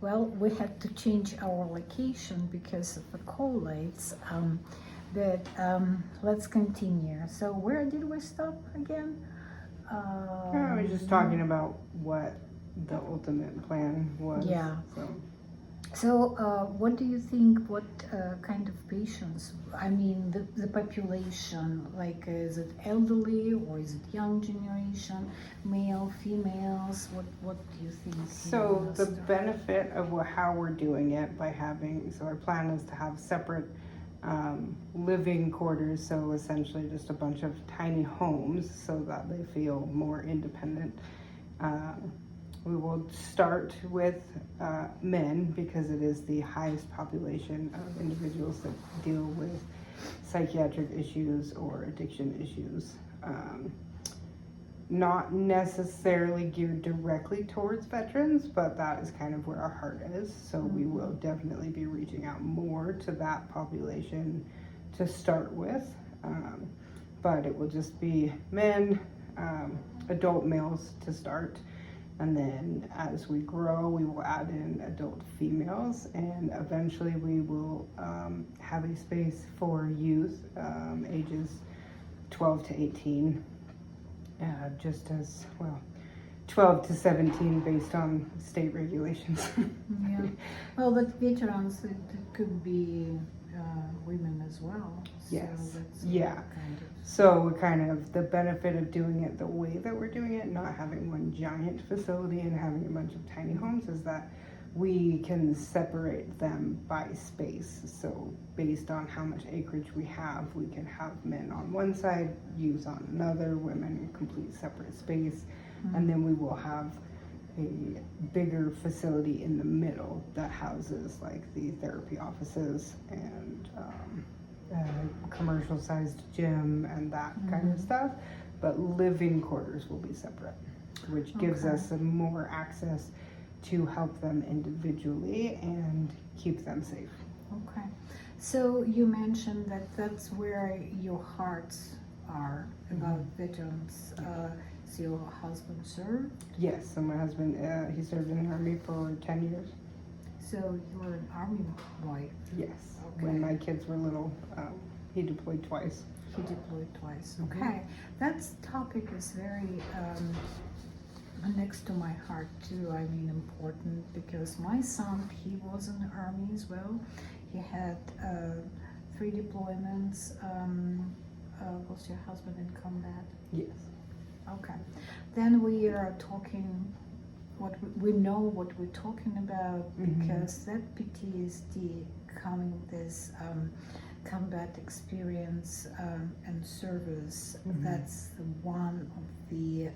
Well, we had to change our location because of the collates. But let's continue. So where did we stop again? I was just talking about what the ultimate plan was. Yeah. So. So, what do you think? What kind of patients? I mean, the population. Like, is it elderly or is it young generation, male, females? What do you think? So the benefit of how we're doing it by having, so our plan is to have separate living quarters. So essentially, just a bunch of tiny homes, so that they feel more independent. We will start with men because it is the highest population of individuals that deal with psychiatric issues or addiction issues. Not necessarily geared directly towards veterans, but that is kind of where our heart is. So we will definitely be reaching out more to that population to start with. But it will just be men, adult males to start. And then as we grow, we will add in adult females, and eventually we will have a space for youth, ages 12 to 18, just as, well, 12 to 17 based on state regulations. Yeah. Well, but veterans, it could be women as well. Yes. So that's Yeah. kind of. So kind of the benefit of doing it the way that we're doing it, not having one giant facility and having a bunch of tiny homes, is that we can separate them by space. So based on how much acreage we have, we can have men on one side, youth on another, women in complete separate space. And then we will have a bigger facility in the middle that houses like the therapy offices and commercial sized gym and that kind of stuff. But living quarters will be separate, which gives us some more access to help them individually and keep them safe. Okay. So you mentioned that that's where your hearts are about veterans. So your husband served? Yes, so my husband, he served in the Army for 10 years. So you were an Army boy? Yes. Okay. When my kids were little, he deployed twice. He deployed twice. Okay. That topic is very next to my heart too. I mean, important, because my son, he was in the Army as well. He had 3 deployments. Was your husband in combat? Yes. Okay. Then we are talking what we know what we're talking about, because that PTSD coming this combat experience and service, that's one of the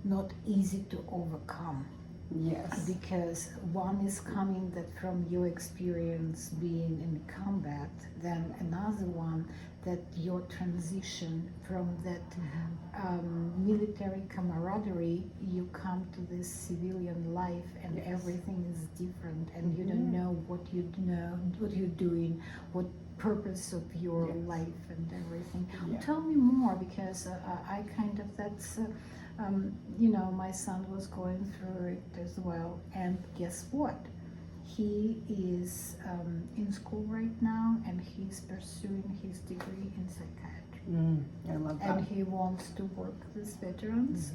not easy to overcome. Yes. Because one is coming that from your experience being in combat, then another one that your transition from that military camaraderie, you come to this civilian life, and everything is different, and you don't know what what you're doing, what purpose of your life and everything. Tell me more, because I kind of, that's you know, my son was going through it as well, and guess what? He is in school right now, and he's pursuing his degree in psychiatry. I love that. And he wants to work with veterans.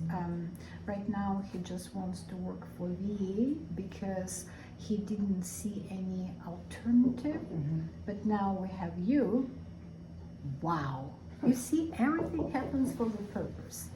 Right now, he just wants to work for VA because he didn't see any alternative. But now we have you. Wow. You see, everything happens for the purpose.